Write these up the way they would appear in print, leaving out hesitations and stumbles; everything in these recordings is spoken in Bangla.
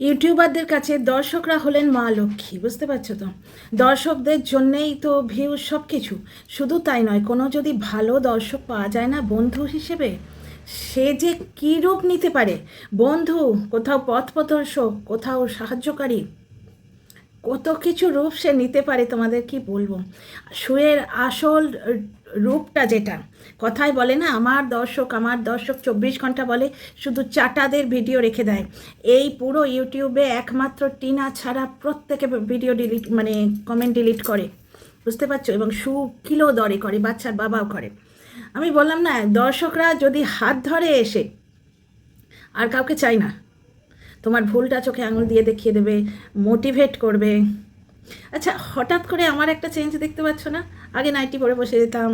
ইউটিউবারদের কাছে দর্শকরা হলেন মা লক্ষ্মী, বুঝতে পারছো তো? দর্শকদের জন্যেই তো ভিউজ সব কিছু। শুধু তাই নয়, কোনো যদি ভালো দর্শক পাওয়া যায় না বন্ধু হিসেবে, সে যে কী রূপ নিতে পারে। বন্ধু, কোথাও পথপ্রদর্শক, কোথাও সাহায্যকারী, কত কিছু রূপ সে নিতে পারে, তোমাদের কি বলবো। সুয়ের আসল রূপটা যেটা, কথায় বলে না আমার দর্শক 24 ঘন্টা বলে, শুধু চাটাদের ভিডিও রেখে দেয়। এই পুরো ইউটিউবে একমাত্র টিনা ছাড়া প্রত্যেকে ভিডিও ডিলিট, মানে কমেন্ট ডিলিট করে, বুঝতে পারছো? এবং কিলো দরে করে, বাচ্চার বাবাও করে। আমি বললাম না, দর্শকরা যদি হাত ধরে এসে, আর কাউকে চাই না, তোমার ভুলটা চোখে আঙুল দিয়ে দেখিয়ে দেবে, মোটিভেট করবে। আচ্ছা, হঠাৎ করে আমার একটা চেঞ্জ দেখতে পাচ্ছ না? আগে নাইটি পরে বসে যেতাম,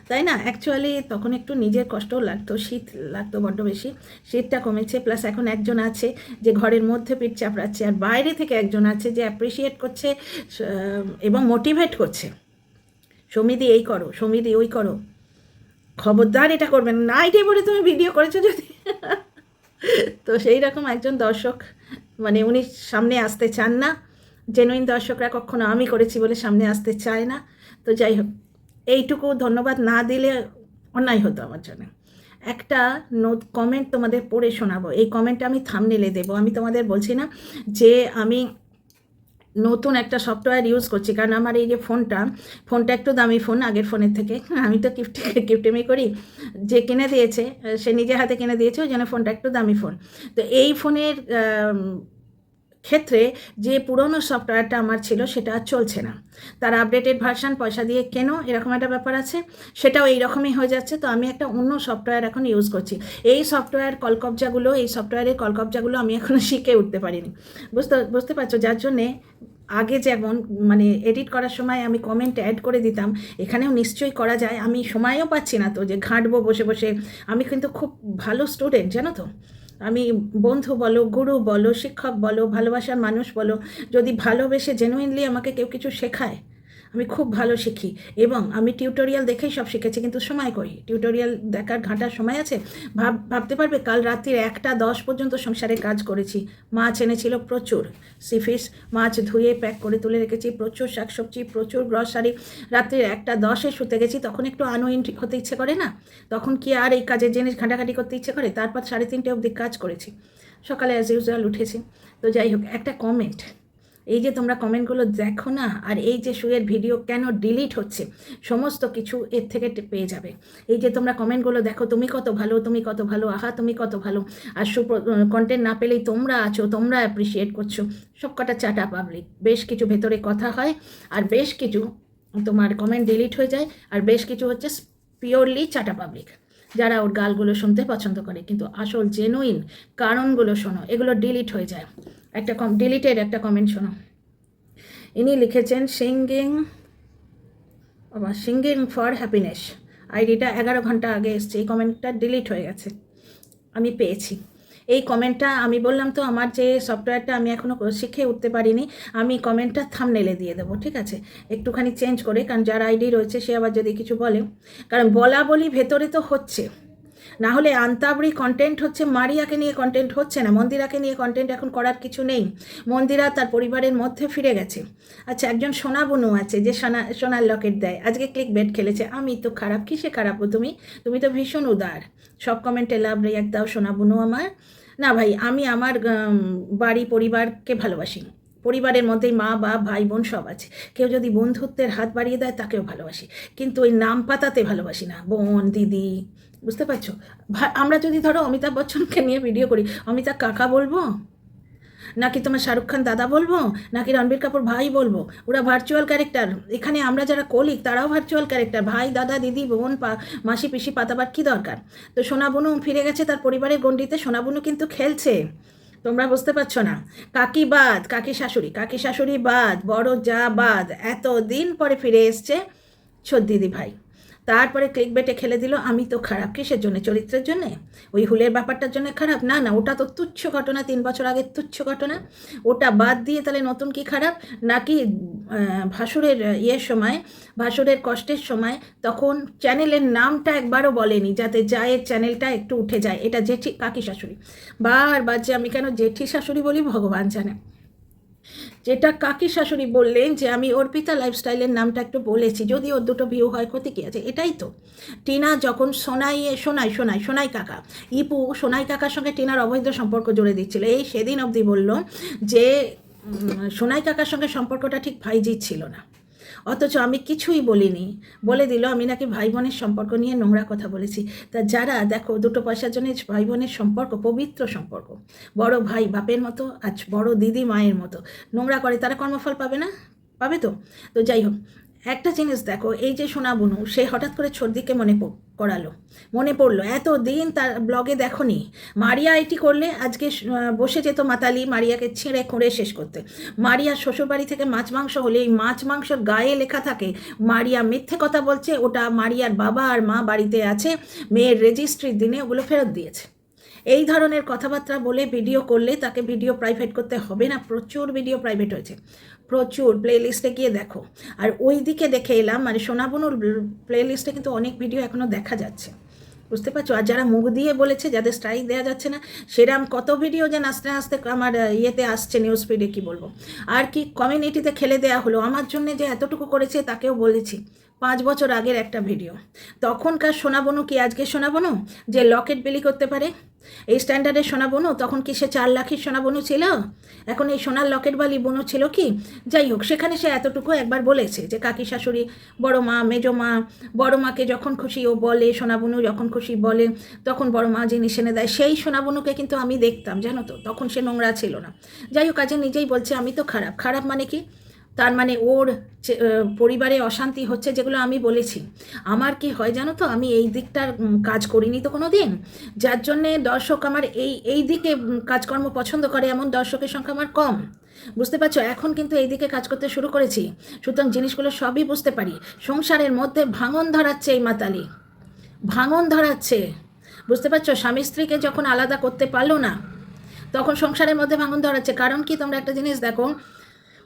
তাই না? অ্যাকচুয়ালি তখন একটু নিজের কষ্টও লাগতো, শীত লাগতো বড্ড বেশি। শীতটা কমেছে, প্লাস এখন একজন আছে যে ঘরের মধ্যে পিঠ চাপড়াচ্ছে, আর বাইরে থেকে একজন আছে যে অ্যাপ্রিসিয়েট করছে এবং মোটিভেট করছে। সমিতি এই করো, সমিতি ওই করো, খবরদার এটা করবেন না, নাইটি পরে তুমি ভিডিও করেছো যদি। তো সেই রকম একজন দর্শক, মানে উনি সামনে আসতে চান না। জেনুইন দর্শকরা কখনো আমি করেছি বলে সামনে আসতে চায় না। তো যাই হোক, এইটুকু ধন্যবাদ না দিলে অন্যায় হতো আমার জন্য। একটা কমেন্ট তোমাদের পড়ে শোনাবো, এই কমেন্টটা আমি থাম্বনেলে দেবো। আমি তোমাদের বলছি না যে আমি নতুন একটা সফটওয়্যার ইউজ করছি, কারণ আমার এই যে ফোনটা একটু দামি ফোন আগের ফোনের থেকে। আমি তো কিফটেমি করি। যে কিনে দিয়েছে সে নিজে হাতে কিনে দিয়েছে, ওই জন্য ফোনটা একটু দামি ফোন। তো এই ফোনের ক্ষেত্রে যে পুরনো সফটওয়্যারটা আমার ছিল সেটা আর চলছে না। তার আপডেটেড ভার্সান পয়সা দিয়ে কেনো, এরকম একটা ব্যাপার আছে, সেটাও এইরকমই হয়ে যাচ্ছে। তো আমি একটা অন্য সফটওয়্যার এখন ইউজ করছি। এই সফটওয়্যারের কলকবজাগুলো আমি এখনও শিখে উঠতে পারিনি, বুঝতে পারছো? যার জন্যে আগে যেমন মানে এডিট করার সময় আমি কমেন্ট অ্যাড করে দিতাম, এখানেও নিশ্চয়ই করা যায়। আমি সময়ও পাচ্ছি না তো যে ঘাঁটবো বসে বসে। আমি কিন্তু খুব ভালো স্টুডেন্ট, জানো তো। আমি বন্ধু বলো, গুরু বলো, শিক্ষক বলো, ভালোবাসার মানুষ বলো, যদি ভালোবেসে জেনুইনলি আমাকে কেউ কিছু শেখায়, আমি খুব ভালো শিখি। এবং আমি টিউটোরিয়াল দেখেই সব শিখেছি, কিন্তু সময় করি, টিউটোরিয়াল দেখার ঘাঁটার সময় আছে? ভাবতে পারবে, কাল রাত্রির 1টা 10 পর্যন্ত সংসারে কাজ করেছি। মাছ এনেছিল প্রচুর, সিফিস মাছ ধুয়ে প্যাক করে তুলে রেখেছি, প্রচুর শাকসবজি, প্রচুর গ্রসারি। রাত্রির 1টা 10-এ শুতে গেছি, তখন একটু আনউইন্ড হতে ইচ্ছে করে না? তখন কি আর এই কাজের জিনিস ঘাঁটাঘাঁটি করতে ইচ্ছে করে? তারপর 3:30 অবধি কাজ করেছি, সকালে অ্যাজ ইউজুয়াল উঠেছি। তো যাই হোক, একটা কমেন্ট, এই যে তোমরা কমেন্টগুলো দেখো না, আর এই যে শুয়ের ভিডিও কেন ডিলিট হচ্ছে, সমস্ত কিছু এর থেকে পেয়ে যাবে। এই যে তোমরা কমেন্টগুলো দেখো, তুমি কত ভালো, তুমি কত ভালো, আহা তুমি কত ভালো, আর কন্টেন্ট না পেলেই তোমরা আছো, তোমরা অ্যাপ্রিসিয়েট করছো, সব কটা চাটা পাবলিক। বেশ কিছু ভেতরে কথা হয়, আর বেশ কিছু তোমার কমেন্ট ডিলিট হয়ে যায়, আর বেশ কিছু হচ্ছে পিওরলি চাটা পাবলিক, যারা ওর গালগুলো শুনতে পছন্দ করে, কিন্তু আসল জেনুইন কারণগুলো শোনো, এগুলো ডিলিট হয়ে যায়। একটা ডিলিটেড একটা কমেন্ট শোনো। ইনি লিখেছেন সিঙ্গিং ফর হ্যাপিনেস। আইডিটা 11 ঘন্টা আগে এসছে, এই কমেন্টটা ডিলিট হয়ে গেছে, আমি পেয়েছি। এই কমেন্টটা আমি বললাম তো, আমার যে সফটওয়্যারটা আমি এখনও শিখে উঠতে পারিনি, আমি কমেন্টটা থাম্বনেলে দিয়ে দেবো, ঠিক আছে? একটুখানি চেঞ্জ করে, কারণ যার আইডি রয়েছে সে আবার যদি কিছু বলে, কারণ বলা বলি ভেতরে তো হচ্ছে, না হলে আন্তাবড়ি কন্টেন্ট হচ্ছে, মারিয়াকে নিয়ে কন্টেন্ট হচ্ছে না, মন্দিরাকে নিয়ে কন্টেন্ট এখন করার কিছু নেই। মন্দিরা তার পরিবারের মধ্যে ফিরে গেছে। আচ্ছা, একজন সোনা বুনু আছে যে সোনার লকেট দেয়, আজকে ক্লিক বেট খেলেছে। আমি তো খারাপ, কিসে খারাপ? তুমি তো ভীষণ উদার, সব কমেন্টে লাভ রিয়াক্ট দাও সোনা বুনু আমার। না ভাই, আমি আমার বাড়ি পরিবারকে ভালোবাসি, পরিবারের মধ্যেই মা বাপ ভাই বোন সব আছে। কেউ যদি বন্ধুত্বের হাত বাড়িয়ে দেয় তাকেও ভালোবাসি, কিন্তু ওই নাম পাতাতে ভালোবাসি না, বোন দিদি, বুঝতে পারছো? আমরা যদি ধরো অমিতাভ বচ্চনকে নিয়ে ভিডিও করি, অমিতাভ কাকা বলবো, নাকি তোমার শাহরুখ খান দাদা বলবো, নাকি রণবীর কাপুর ভাই বলবো? ওরা ভার্চুয়াল ক্যারেক্টার। এখানে আমরা যারা কলিগ তারাও ভার্চুয়াল ক্যারেক্টার, ভাই দাদা দিদি বোন মাসি পিসি পাতাবার কী দরকার? তো সোনা বুনু ফিরে গেছে তার পরিবারের গণ্ডিতে, সোনা বুনু কিন্তু খেলছে, তোমরা বুঝতে পারছো না। কাকি বাদ, কাকি শাশুড়ি বাদ, বড় যা বাদ, এতদিন পরে ফিরে এসছে দিদি ভাই। তারপরে ক্লিক বেটে খেলে দিল আমি তো খারাপ, কিসের জন্য? চরিত্রের জন্যে, ওই হুলের ব্যাপারটার জন্য খারাপ? না না, ওটা তো তুচ্ছ ঘটনা, 3 বছর আগের তুচ্ছ ঘটনা। ওটা বাদ দিয়ে তাহলে নতুন কি খারাপ? নাকি ভাসুরের ইয়ের সময়, ভাসুরের কষ্টের সময় তখন চ্যানেলের নামটা একবারও বলেনি, যাতে জায়ের চ্যানেলটা একটু উঠে যায়। এটা জেঠি কাকি শাশুড়ি, বারবার যে আমি কেন জেঠি শাশুড়ি বলি ভগবান জানে, যেটা কাকি শাশুড়ি বললেন যে আমি অর্পিতা লাইফস্টাইলের নামটা একটু বলেছি, যদি ওর 2 ভিউ হয় ক্ষতি কী আছে? এটাই তো। টিনা যখন সোনাই কাকা, ইপু সোনাই কাকার সঙ্গে টিনার অবৈধ সম্পর্ক জুড়ে দিচ্ছিল, এই সেদিন অবধি বলল যে সোনাই কাকার সঙ্গে সম্পর্কটা ঠিক ভাইজির ছিল না, অথচ আমি কিছুই বলিনি, বলে দিল আমি নাকি ভাই বোনের সম্পর্ক নিয়ে নোংরা কথা বলেছি। তা যারা দেখো 2 পয়সার জন্য ভাই বোনের সম্পর্ক, পবিত্র সম্পর্ক, বড় ভাই বাপের মতো, আজ বড় দিদি মায়ের মতো নোংরা করে, তারা কর্মফল পাবে না? পাবে তো। তো যাই হোক, একটা জিনিস দেখো, এই যে সোনা বুনু, সে হঠাৎ করে ছর্দিকে করালো, মনে পড়লো এত দিন তার ব্লগে দেখনি মারিয়া এটি করলে, আজকে বসে যেত মাতালি মারিয়াকে ছিঁড়ে খুঁড়ে শেষ করতে। মারিয়ার শ্বশুরবাড়ি থেকে মাছ মাংস হলে এই মাছ মাংসর গায়ে লেখা থাকে মারিয়া মিথ্যে কথা বলছে, ওটা মারিয়ার বাবা আর মা বাড়িতে আছে, মেয়ের রেজিস্ট্রির দিনে ওগুলো ফেরত দিয়েছে। এই ধরনের কথাবার্তা বলে ভিডিও করলে তাকে ভিডিও প্রাইভেট করতে হবে না? প্রচুর ভিডিও প্রাইভেট হয়েছে, প্রচুর, প্লে লিস্টে গিয়ে দেখো। আর ওই দিকে দেখে এলাম, মানে সোনাবনুর প্লে লিস্টে কিন্তু অনেক ভিডিও এখনও দেখা যাচ্ছে, বুঝতে পারছো? আর যারা মুখ দিয়ে বলেছে, যাদের স্ট্রাইক দেওয়া যাচ্ছে না, সেরাম কত ভিডিও যে নাচতে নাচতে আমার ইয়েতে আসছে, নিউজ ফিডে, কী বলবো। আর কি কমিউনিটিতে খেলে দেওয়া হলো, আমার জন্য যে এতটুকু করেছে তাকেও বলেছি। 5 বছর আগের একটা ভিডিও, তখনকার সোনাবনু কি আজকে সোনাবনু যে লকেট বিলি করতে পারে? এই স্ট্যান্ডার্ডের সোনাবনু তখন কি সে 4 লাখের সোনাবনু ছিল? এখন এই সোনার লকেট বালি বনু ছিল কি? যাই হোক, সেখানে সে এতটুকু একবার বলেছে যে কাকি শাশুড়ি, বড় মা, মেজো মা, বড় মাকে যখন খুশি ও বলে, সোনাবনু যখন খুশি বলে, তখন বড় মা জিনিস এনে দেয়। সেই সোনাবনুকে কিন্তু আমি দেখতাম, জানো তো, তখন সে নোংরা ছিল না। যাই হোক, কাজে নিজেই বলছে আমি তো খারাপ। খারাপ মানে কি? তার মানে ওর পরিবারে অশান্তি হচ্ছে, যেগুলো আমি বলেছি। আমার কি হয় জানো তো, আমি এই দিকটার কাজ করিনি তো কোনো দিন, যার জন্যে দর্শক আমার এই দিকে কাজকর্ম পছন্দ করে, এমন দর্শকের সংখ্যা আমার কম, বুঝতে পারছো? এখন কিন্তু এই দিকে কাজ করতে শুরু করেছি, সুতরাং জিনিসগুলো সবই বুঝতে পারি। সংসারের মধ্যে ভাঙন ধরাচ্ছে এই মাতালি, ভাঙন ধরাচ্ছে, বুঝতে পারছো? স্বামী স্ত্রীকে যখন আলাদা করতে পারলো না, তখন সংসারের মধ্যে ভাঙন ধরাচ্ছে। কারণ কি, তোমরা একটা জিনিস দেখো,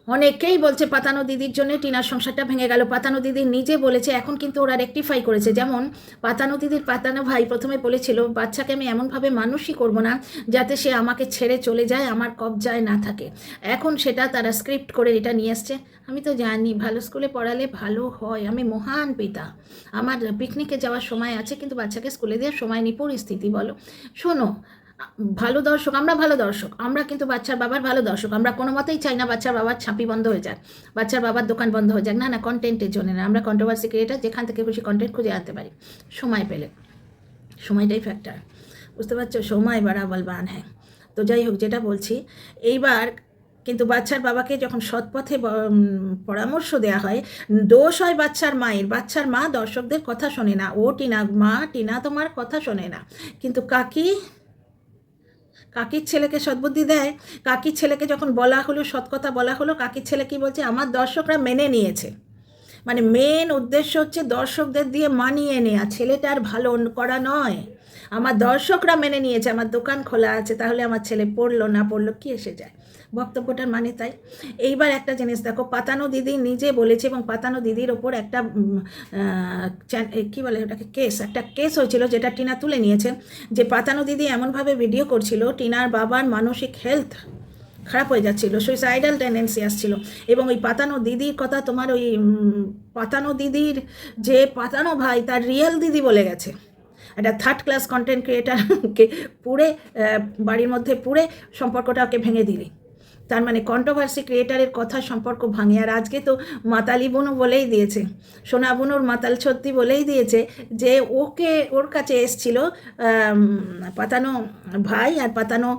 অনেকেই বলছে পাতানো দিদির জন্য টিনার সংসারটা ভেঙে গেল। পাতানো দিদি নিজে বলেছে, এখন কিন্তু ওরা রেকটিফাই করেছে। যেমন পাতানো দিদির পাতানো ভাই প্রথমে বলেছিল বাচ্চাকে আমি এমনভাবে মানুষই করব না যাতে সে আমাকে ছেড়ে চলে যায়, আমার কবজায় না থাকে। এখন সেটা তারা স্ক্রিপ্ট করে এটা নিয়ে এসছে। আমি তো জানি ভালো স্কুলে পড়ালে ভালো হয়, আমি মহান পিতা, আমার পিকনিকে যাওয়ার সময় আছে, কিন্তু বাচ্চাকে স্কুলে দেওয়ার সময় নেই। পরিস্থিতি বলো। শোনো, ভালো দর্শক, আমরা ভালো দর্শক, আমরা কিন্তু বাচ্চার বাবার ভালো দর্শক। আমরা কোনো মতেই চাই না বাচ্চার বাবার ছাপি বন্ধ হয়ে যাক, বাচ্চার বাবার দোকান বন্ধ হয়ে যাক, না না, কন্টেন্টের জন্য না। আমরা কন্ট্রোভার্সি ক্রিয়েটার, যেখান থেকে খুশি কন্টেন্ট খুঁজে আনতে পারি সময় পেলে। সময়টাই ফ্যাক্টর, বুঝতে পারছো? সময় বাড়া বলবান হ্যাঁ। তো যাই হোক, যেটা বলছি, এইবার কিন্তু বাচ্চার বাবাকে যখন সৎপথে পরামর্শ দেওয়া হয়, দোষ হয় বাচ্চার মায়ের। বাচ্চার মা দর্শকদের কথা শোনে না। ও টিনা মা, টিনা তোমার কথা শোনে না, কিন্তু কাকির ছেলেকে সদ্বুদ্ধি দেয়। কাকির ছেলেকে যখন বলা হলো, সৎ কথা বলা হলো, কাকির ছেলে কি বলছে, আমার দর্শকরা মেনে নিয়েছে। মানে মেন উদ্দেশ্য হচ্ছে দর্শকদের দিয়ে মানিয়ে নেওয়া, ছেলেটার ভালো করা নয়। আমার দর্শকরা মেনে নিয়েছে, আমার দোকান খোলা আছে, তাহলে আমার ছেলে পড়লো না পড়লো কি এসে যায়? বক্তব্যটার মানে তাই। এইবার একটা জিনিস দেখো, পাতানো দিদি নিজে বলেছে, এবং পাতানো দিদির ওপর একটা কী বলে ওটাকে, একটা কেস হয়েছিল, যেটা টিনা তুলে নিয়েছে, যে পাতানো দিদি এমনভাবে ভিডিও করছিল, টিনার বাবার মানসিক হেলথ খারাপ হয়ে যাচ্ছিলো, সুইসাইডাল টেন্ডেন্সি আসছিল। এবং ওই পাতানো দিদির কথা, তোমার ওই পাতানো দিদির যে পাতানো ভাই, তার রিয়েল দিদি বলে গেছে। একটা 3rd ক্লাস কন্টেন্ট ক্রিয়েটারকে পুড়ে, বাড়ির মধ্যে পুড়ে সম্পর্কটাকে ভেঙে দিলি। তার মানে কন্ট্রোভার্সি ক্রিয়েটারের কথা সম্পর্ক ভাঙে। আর আজকে তো মাতালি বোনও বলেই দিয়েছে, সোনা বোনুর মাতাল ছত্তি বলেই দিয়েছে যে ওর কাছে এসছিল পাতানো ভাই আর পাতানো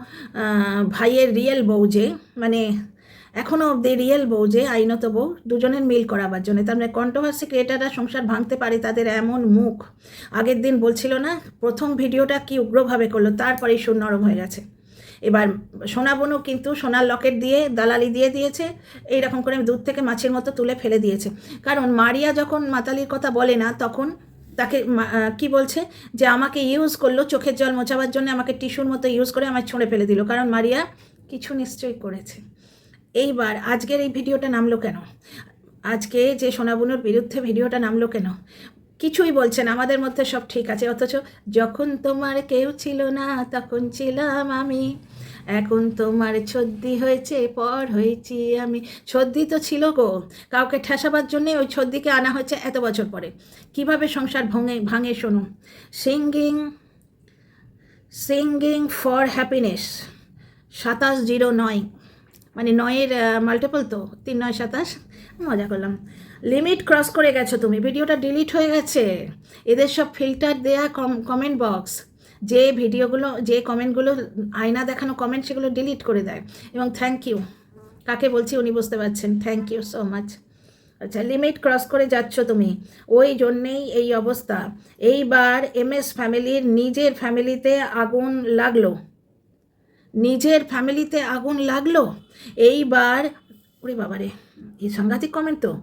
ভাইয়ের রিয়েল বউ, যে মানে এখনও অব্দি রিয়েল বউ, যে আইনত বউ, দুজনের মিল করাবার জন্য। তার মানে কন্ট্রোভার্সি ক্রিয়েটাররা সংসার ভাঙতে পারে, তাদের এমন মুখ। আগের দিন বলছিল না, প্রথম ভিডিওটা কি উগ্রভাবে করলো, তারপরেই সুর নরম হয়ে গেছে। এবার সোনা বোনও কিন্তু সোনার লকেট দিয়ে দালালি দিয়ে দিয়েছে, এইরকম করে দুধ থেকে মাছের মতো তুলে ফেলে দিয়েছে। কারণ মারিয়া যখন মাতালির কথা বলে না, তখন তাকে কি বলছে যে আমাকে ইউজ করলো চোখের জল মোছাবার জন্য, আমাকে টিস্যুর মতো ইউজ করে আমায় ছুঁড়ে ফেলে দিল, কারণ মারিয়া কিছু নিশ্চয়ই করেছে। এইবার আজকের এই ভিডিওটা নামলো কেন, আজকে যে সোনাবুনুর বিরুদ্ধে ভিডিওটা নামলো কেন? কিছুই বলছেন, আমাদের মধ্যে সব ঠিক আছে, অথচ যখন তোমার কেউ ছিল না তখন ছিলাম আমি, এখন তোমার ছদ্দি হয়েছে পর হয়েছি আমি। ছদ্দি তো ছিল গো, কাউকে ঠেসাবার জন্যে ওই ছদ্দিকে আনা হয়েছে এত বছর পরে। কিভাবে সংসার ভাঙে শোনো। সিঙ্গিং সিঙ্গিং ফর হ্যাপিনেস 2709, মানে 9-এর মাল্টিপল তো 3 9 27, মজা করলাম। লিমিট ক্রস করে গেছো তুমি, ভিডিওটা ডিলিট হয়ে গেছে। এদের সব ফিল্টার দেয়া কমেন্ট বক্স, যে ভিডিওগুলো যে কমেন্টগুলো আয়না দেখানো কমেন্ট, সেগুলো ডিলিট করে দেয়। এবং থ্যাংক ইউ, কাকে বলছি উনি বুঝতে পারছেন, থ্যাংক ইউ সো মাচ। আচ্ছা, লিমিট ক্রস করে যাচ্ছ তুমি, ওই জন্যেই এই অবস্থা। এইবার MS ফ্যামিলির নিজের ফ্যামিলিতে আগুন লাগলো, নিজের ফ্যামিলিতে আগুন লাগলো। এইবার ওরে বাবারে, এই সাংঘাতিক কমেন্ট তো।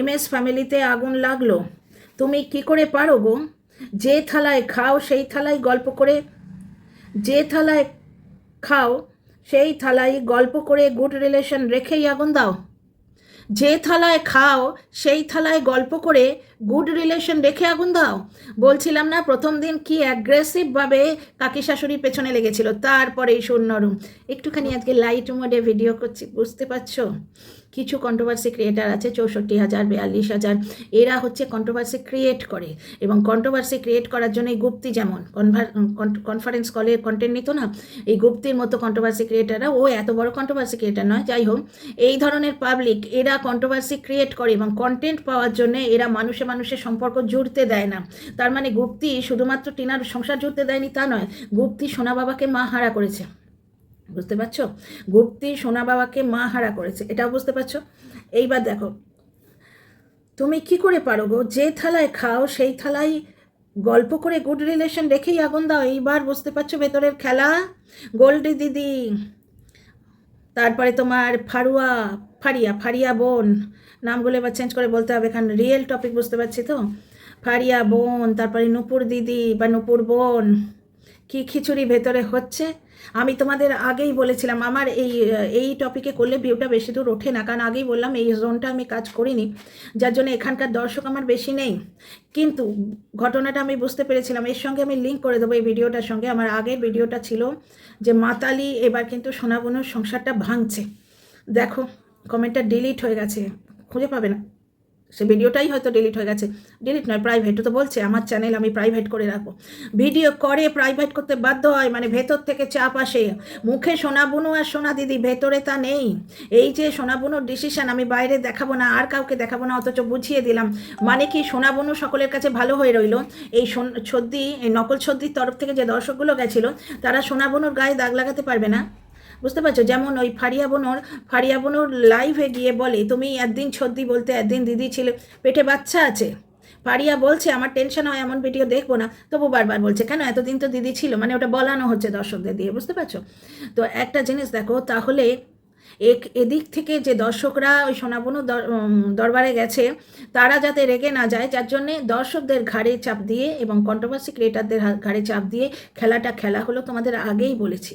MS ফ্যামিলিতে আগুন লাগলো, তুমি কি করে পারো গো? যে থালায় খাও সেই থালায় গল্প করে, যে থালায় খাও সেই থালায় গল্প করে গুড রিলেশন রেখেই আগুন দাও। যে থালায় খাও সেই থালায় গল্প করে গুড রিলেশন রেখে আগুন দাও। বলছিলাম না প্রথম দিন কি অ্যাগ্রেসিভভাবে কাকি শাশুড়ির পেছনে লেগেছিল, তারপরেই নরম। একটুখানি আজকে লাইট মোডে ভিডিও করছি, বুঝতে পারছো? কিছু কন্ট্রোভার্সি ক্রিয়েটার আছে 64,000 42,000, এরা হচ্ছে কন্ট্রোভার্সি ক্রিয়েট করে, এবং কন্ট্রোভার্সি ক্রিয়েট করার জন্য এই গুপ্তি, যেমন কনফারেন্স কলের কন্টেন্ট নিত না, এই গুপ্তির মতো কন্ট্রোভার্সি ক্রিয়েটাররা, ও এত বড় কন্ট্রোভার্সি ক্রিয়েটার নয়, যাই হোক, এই ধরনের পাবলিক এরা কন্ট্রোভার্সি ক্রিয়েট করে, এবং কন্টেন্ট পাওয়ার জন্য এরা মানুষের সম্পর্ক জুড়তে দেয় না। তার মানে গুপ্তি শুধুমাত্র টিনার সংসার জুড়তে দেয়নি তা নয়, গুপ্তি সোনা বাবাকে মা হারা করেছে, বুঝতে পারছো? গুপ্তি সোনা বাবাকে মা হারা করেছে, এটাও বুঝতে পারছো? এইবার দেখো, তুমি কি করে পারো গো? যে থালায় খাও সেই থালায় গল্প করে গুড রিলেশন রেখেই আগুন দাও। এইবার বুঝতে পারছো ভেতরের খেলা? গোল্ডি দিদি, তারপরে তোমার ফারিয়া বোন, নামগুলো এবার চেঞ্জ করে বলতে হবে, কারণ রিয়েল টপিক বুঝতে পারছি তো। ফারিয়া বোন, তারপরে নূপুর দিদি বা নূপুর বোন, কি খিচুড়ি ভেতরে হচ্ছে। আমি তোমাদের আগেই বলেছিলাম আমার এই টপিকে করলে ভিউটা বেশি দূর ওঠে না, কারণ আগেই বললাম এই জোনটা আমি কাজ করিনি, যার জন্য এখানকার দর্শক আমার বেশি নেই। কিন্তু ঘটনাটা আমি বুঝতে পেরেছিলাম, এর সঙ্গে আমি লিঙ্ক করে দেবো এই ভিডিওটার সঙ্গে। আমার আগের ভিডিওটা ছিল যে মাতালি এবার কিন্তু সোনাবনুর সংসারটা ভাঙছে। দেখো কমেন্টটা ডিলিট হয়ে গেছে, খুঁজে পাবে না, সে ভিডিওটাই হয়তো ডিলিট হয়ে গেছে। ডিলিট নয়, প্রাইভেট তো বলছে, আমার চ্যানেল আমি প্রাইভেট করে রাখবো। ভিডিও করে প্রাইভেট করতে বাধ্য হয়, মানে ভেতর থেকে চাপ আসে। মুখে সোনাবুনু আর সোনা দিদি, ভেতরে তা নেই। এই যে সোনাবুনুর ডিসিশন, আমি বাইরে দেখাবো না, আর কাউকে দেখাবো না, অথচ বুঝিয়ে দিলাম। মানে কি, সোনাবুনু সকলের কাছে ভালো হয়ে রইল। এই ছদ্দি, এই নকল ছদ্দির তরফ থেকে যে দর্শকগুলো গেছিলো, তারা সোনাবুনুর গায়ে দাগ লাগাতে পারবে না, বুঝতে পারছো? যেমন ওই ফারিয়া বোনর লাইভে গিয়ে বলে, তুমি একদিন ছদ্দি বলতে একদিন দিদি ছিলে, পেটে বাচ্চা আছে। ফারিয়া বলছে আমার টেনশন হয় এমন ভিডিও দেখবো না, তবু বারবার বলছে কেন, এতদিন তো দিদি ছিল, মানে ওটা বলানো হচ্ছে দর্শকদের দিয়ে, বুঝতে পারছো? তো একটা জিনিস দেখো তাহলে, এদিক থেকে যে দর্শকরা ওই সোনাবনু দরবারে গেছে, তারা যাতে রেগে না যায়, যার জন্যে দর্শকদের ঘাড়ে চাপ দিয়ে এবং কন্ট্রোভার্সি ক্রিয়েটারদের ঘাড়ে চাপ দিয়ে খেলাটা খেলা হলো, তোমাদের আগেই বলেছি,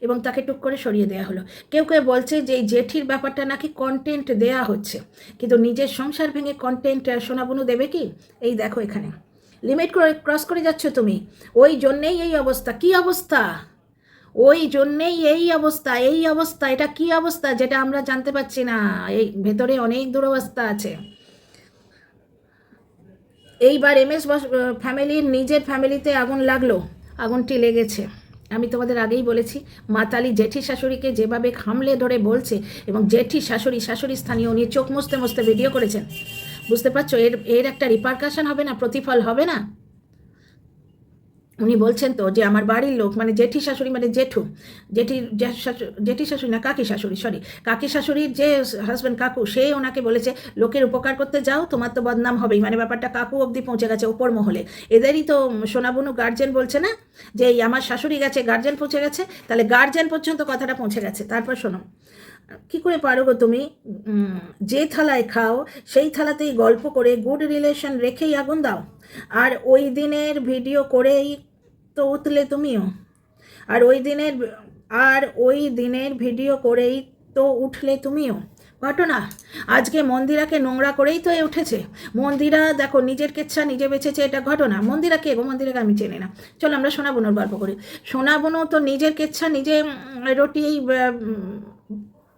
এবং তাকে টুক করে সরিয়ে দেওয়া হলো। কেউ কেউ বলছে যে এই জেঠির ব্যাপারটা নাকি কন্টেন্ট দেয়া হচ্ছে, কিন্তু নিজের সংসার ভেঙে কন্টেন্ট সোনাবনু দেবে কি? এই দেখো এখানে লিমিট ক্রস করে যাচ্ছ তুমি, ওই জন্যেই এই অবস্থা। কি অবস্থা? ওই জন্যেই এই অবস্থা। এটা কি অবস্থা যেটা আমরা জানতে পারছি না? এই ভেতরে অনেক দুরবস্থা আছে। এইবার MS ফ্যামিলির নিজের ফ্যামিলিতে আগুন লাগলো, আগুনটি লেগেছে। আমি তোমাদের আগেই বলেছি, মাতালি জেঠি শাশুড়িকে যেভাবে খামলে ধরে বলছে, এবং জেঠি শাশুড়ি স্থানীয়, উনি চোখ মুছতে ভিডিও করেছেন, বুঝতে পারছো? এর একটা রিপারকাশন হবে না, প্রতিফল হবে না? উনি বলছেন তো যে আমার বাড়ির লোক, মানে জেঠি শাশুড়ি, মানে জেঠি শাশুড়ি না, কাকি শাশুড়ির যে হাজব্যান্ড কাকু, সে ওনাকে বলেছে লোকের উপকার করতে যাও, তোমার তো বদনাম হবেই। মানে ব্যাপারটা কাকু অবধি পৌঁছে গেছে, ওপর মহলে। এদেরই তো সোনাবনু গার্জেন বলছে না যে এই আমার শাশুড়ি গেছে, গার্জেন পৌঁছে গেছে, তাহলে গার্জেন পর্যন্ত কথাটা পৌঁছে গেছে। তারপর শোনো, কি করে পারো গো তুমি? যে থালায় খাও সেই থালাতেই গল্প করে গুড রিলেশন রেখেই আগুন দাও। আর ওই দিনের ভিডিও করেই তো উঠলে তুমিও। আর ওই দিনের ভিডিও করেই তো উঠলে তুমিও। ঘটনা আজকে মন্দিরাকে নোংরা করেই তো উঠেছে। মন্দিরা দেখো নিজের কেচ্ছা নিজে বেঁচেছে, এটা ঘটনা। মন্দিরা কে গো? মন্দিরাকে আমি চিনি না। চলো আমরা সোনা বোনের গল্প করি। সোনা বোনও তো নিজের কেচ্ছা নিজে রটিয়েই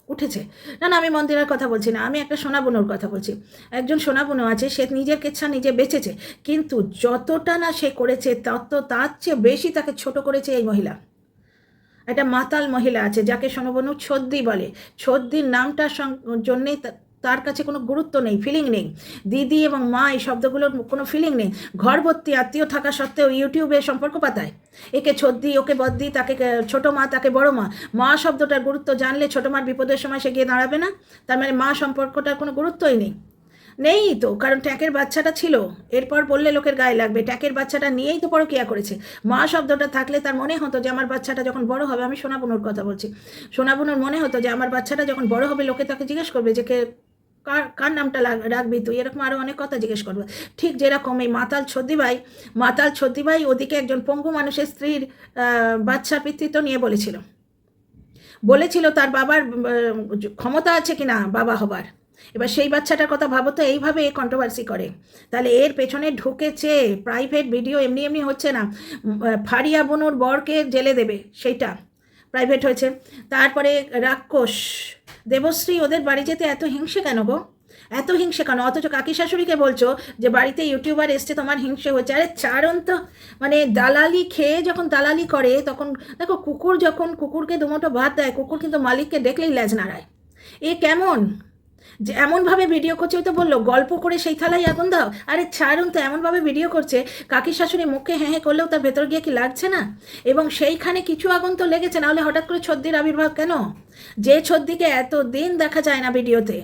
উঠেছে। না না, আমি মন্দিরার কথা বলছি না, আমি একটা সোনা বোনের কথা বলছি। একজন সোনা বোনও আছে, সে নিজের কেচ্ছা নিজে বেঁচেছে, কিন্তু যতটা না সে করেছে তার চেয়ে বেশি তাকে ছোট করেছে এই মহিলা। একটা মাতাল মহিলা আছে যাকে সোনাবনু ছদ্দি বলে। ছদ্দির নামটার জন্যেই তার কাছে কোনো গুরুত্ব নেই, ফিলিং নেই। দিদি এবং মা এই শব্দগুলোর কোনো ফিলিং নেই। ঘর ভর্তি আত্মীয় থাকা সত্ত্বেও ইউটিউবে সম্পর্ক পাতায়। একে ছদ্দি, ওকে বদ্দি, তাকে ছোট মা, তাকে বড় মা। মা শব্দটার গুরুত্ব জানলে ছোট মার বিপদের সময় সে গিয়ে দাঁড়াবে না? তার মানে মা সম্পর্কটার কোনো গুরুত্বই নেই তো, কারণ ট্যাঁকের বাচ্চাটা ছিল। এরপর বললে লোকের গায়ে লাগবে, ট্যাঁকের বাচ্চাটা নিয়েই তো পরকীয়া করেছে। মা শব্দটা থাকলে তার মনে হতো যে আমার বাচ্চাটা যখন বড় হবে, আমি সোনাবনুর কথা বলছি, সোনাবনুর মনে হতো যে আমার বাচ্চাটা যখন বড় হবে লোকে তাকে জিজ্ঞেস করবে যে কার নামটা রাখবি তুই, এরকম আরও অনেক কথা জিজ্ঞেস করবে। ঠিক যেরকম এই মাতাল ছদ্দিভাই ওদিকে একজন পঙ্গু মানুষের স্ত্রীর বাচ্চার পিতৃত্ব নিয়ে বলেছিল তার বাবার ক্ষমতা আছে কিনা বাবা হবার। এবার সেই বাচ্চাটার কথা ভাবো তো, এইভাবে কন্ট্রোভার্সি করে। তাহলে এর পেছনে ঢুকেছে প্রাইভেট ভিডিও, এমনি হচ্ছে না। ফারিয়া বনুর বরকে জেলে দেবে, সেইটা প্রাইভেট হয়েছে। তারপরে রাক্ষস দেবশ্রী, ওদের বাড়ি যেতে এত হিংসে কেন গো? এত হিংসে কেন? অথচ কাকি শাশুড়িকে বলছো যে বাড়িতে ইউটিউবার এসছে, তোমার হিংসে হচ্ছে। আরে চারণ তো মানে দালালি খেয়ে যখন দালালি করে, তখন দেখো কুকুরকে দুমুঠো ভাত দেয়, কুকুর কিন্তু মালিককে দেখলেই লেজ নাড়ায়। এ কেমন যে এমনভাবে ভিডিও করছে? ওই তো বললো গল্প করে সেই থালাই আগুন দাও। আরে ছাড়ুন তো, এমনভাবে ভিডিও করছে, কাকি শাশুড়ি মুখে হ্যাঁ করলেও তার ভেতর গিয়ে কি লাগছে না? এবং সেইখানে কিছু আগুন তো লেগেছে, নাহলে হঠাৎ করে ছদ্দির আবির্ভাব কেন? যে ছদ্দিকে এত দিন দেখা যায় না ভিডিওতে,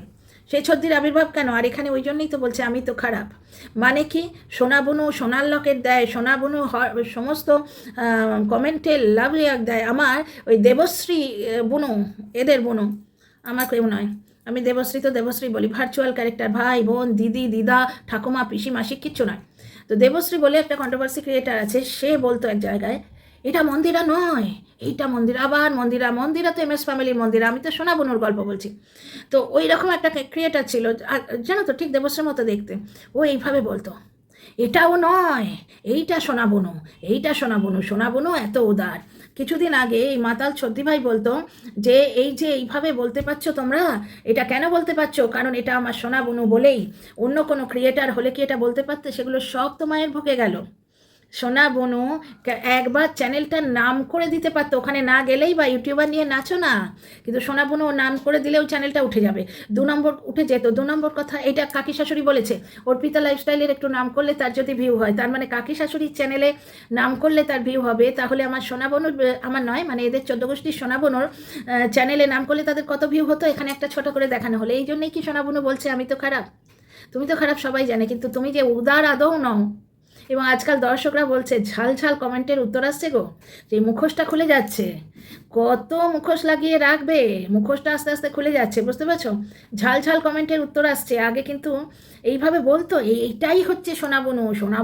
সেই ছদ্দির আবির্ভাব কেন? আর এখানে ওই জন্যই তো বলছে আমি তো খারাপ। মানে কি? সোনা বুনু সোনার লকেট দেয়, সোনা বুনু সমস্ত কমেন্টে লাভ রিয়াক্ট দেয়। আমার ওই দেবশ্রী বুনু, এদের বুনু আমার কেউ নয়। আমি দেবশ্রী বলি, ভার্চুয়াল ক্যারেক্টার, ভাই বোন দিদি দিদা ঠাকুমা পিসি মাসি কিচ্ছু নয়। তো দেবশ্রী বলে একটা কন্ট্রোভার্সি ক্রিয়েটার আছে, সে বলতো এক জায়গায় এটা মন্দিরা নয়, এইটা মন্দিরা। আবার মন্দিরা তো MS ফ্যামিলির মন্দিরা, আমি তো সোনা বোনের গল্প বলছি। তো ওই রকম একটা ক্রিয়েটার ছিল, জানো তো, ঠিক দেবশ্রীর মতো দেখতে। ও এইভাবে বলতো এটাও নয়, এইটা সোনা বোনু এত উদার। কিছুদিন আগে এই মাতাল ছদ্দিভাই বলতো যে এইভাবে বলতে পারছো তোমরা, এটা কেন বলতে পারছো? কারণ এটা আমার সোনা বোনু বলেই। অন্য কোনো ক্রিয়েটার হলে কি এটা বলতে পারতে? সেগুলো সব তো মায়ের ভোগে গেল। সোনা বনু একবার চ্যানেলটার নাম করে দিতে পারতো, ওখানে না গেলেই বা ইউটিউবার নিয়ে নাচো না, কিন্তু সোনা বনু নাম করে দিলেও চ্যানেলটা উঠে যাবে, 2 নম্বর উঠে যেত। 2 নম্বর কথা, এটা কাকি শাশুড়ি বলেছে, অর্পিতা লাইফস্টাইলের একটু নাম করলে তার যদি ভিউ হয়, তার মানে কাকি শাশুড়ির চ্যানেলে নাম করলে তার ভিউ হবে। তাহলে আমার সোনা বনুর, আমার নয় মানে এদের 14 গোষ্ঠীর সোনা বনুর চ্যানেলে নাম করলে তাদের কত ভিউ হতো, এখানে একটা ছোট করে দেখানো হলো। এই জন্যই কি সোনা বনু বলছে আমি তো খারাপ? তুমি তো খারাপ সবাই জানে, কিন্তু তুমি যে উদার আদৌ নও। এবং আজকাল দর্শকরা বলছে ঝাল কমেন্টের উত্তর আসছে গো, যে মুখোশটা খুলে যাচ্ছে। কত মুখোশ লাগিয়ে রাখবে? মুখোশটা আস্তে আস্তে খুলে যাচ্ছে, বুঝতে পারছো? ঝাল কমেন্টের উত্তর আসছে। আগে কিন্তু এইভাবে বলতো, এইটাই হচ্ছে সোনা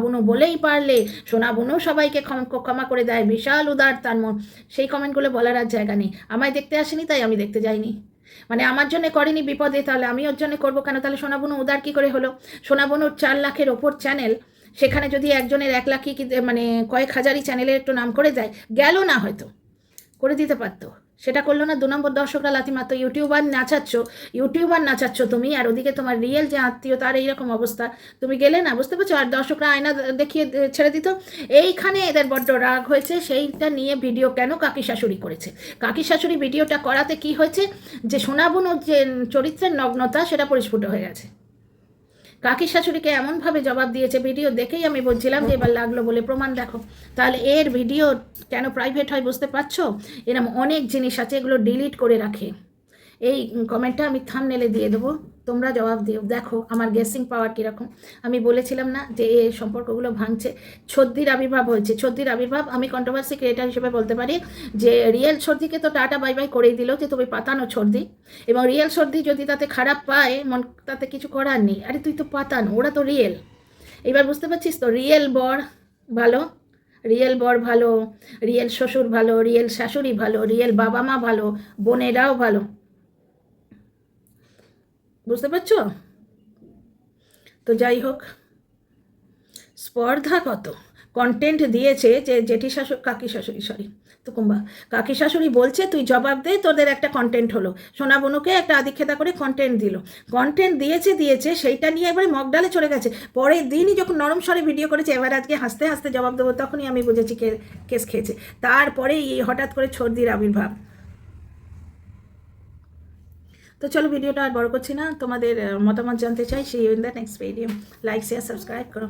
বনু বলেই পারলে, সোনা বনু সবাইকে ক্ষমা করে দেয়, বিশাল উদার তার মন। সেই কমেন্টগুলো বলার আর জায়গা নেই। আমায় দেখতে আসেনি তাই আমি দেখতে যাইনি, মানে আমার জন্য করেনি বিপদে, তাহলে আমি ওর জন্য করবো কেন? তাহলে সোনা বনু উদার কী করে হলো? সোনা বনুর 4 লাখের ওপর চ্যানেল, সেখানে যদি একজনের 1 লাখই মানে কয়েক হাজারই চ্যানেলের একটু নাম করে দেয়, গেল না, হয়তো করে দিতে পারতো, সেটা করলো না। 2 নম্বর দর্শকরা লাথি মারতো। ইউটিউবার নাচাচ্ছ তুমি, আর ওদিকে তোমার রিয়েল যে আত্মীয় তার এইরকম অবস্থা, তুমি গেলে না, বুঝতে পারছো? আর দর্শকরা আয়না দেখিয়ে ছেড়ে দিত। এইখানে এদের বড্ড রাগ হয়েছে, সেইটা নিয়ে ভিডিও কেন কাকি শাশুড়ি করেছে। কাকি শাশুড়ি ভিডিওটা করাতে কি হয়েছে, যে সোনা বোনের যে চরিত্রের নগ্নতা সেটা পরিস্ফুট হয়ে গেছে। কাকি শাশুড়িকে এমনভাবে জবাব দিয়েছে, ভিডিও দেখেই আমি বলছিলাম যে এবার লাগলো বলে প্রমাণ দেখো। তাহলে এর ভিডিও কেন প্রাইভেট হয় বুঝতে পারছো? এরকম অনেক জিনিস আছে, এগুলো ডিলিট করে রাখে। এই কমেন্টটা আমি থাম্বনেলে দিয়ে দেবো, তোমরা জবাব দিও। দেখো আমার গেসিং পাওয়ার কীরকম। আমি বলেছিলাম না যে এই সম্পর্কগুলো ভাঙছে, ছর্দির আবির্ভাব হয়েছে। ছর্দির আবির্ভাব, আমি কন্ট্রোভার্সি ক্রিয়েটার হিসেবে বলতে পারি যে রিয়েল ছর্দিকে তো টাটা বাই বাই করেই দিল যে তুমি পাতানো ছর্দি, এবং রিয়েল ছর্দি যদি তাতে খারাপ পায় মন, তাতে কিছু করার নেই। আরে তুই তো পাতানো, ওরা তো রিয়েল। এবার বুঝতে পারছিস তো, রিয়েল বর ভালো, রিয়েল বর ভালো, রিয়েল শ্বশুর ভালো, রিয়েল শাশুড়ি ভালো, রিয়েল বাবা মা ভালো, বোনেরাও ভালো। বুঝতে পারছো? তো যাই হোক, স্পর্ধা কত কন্টেন্ট দিয়েছে যে জেঠি শাশুড়ি, কাকি শাশুড়ি, সরি তো কুম্বা, কাকি শাশুড়ি বলছে তুই জবাব দে, তোদের একটা কন্টেন্ট হলো। সোনা বনুকে একটা আদিক্ষেতা করে কন্টেন্ট দিল, কন্টেন্ট দিয়েছে সেইটা নিয়ে এবারে মগডালে চলে গেছে। পরের দিনই যখন নরম স্বরে ভিডিও করেছে, এবার আজকে হাসতে হাসতে জবাব দেবো, তখনই আমি বুঝেছি কেস খেয়েছে। তারপরেই হঠাৎ করে ছর্দির আবির্ভাব। তো চলো ভিডিওটা আর বড় করছি না, তোমাদের মতামত জানতে চাই। সেই in the next video, like share subscribe করো।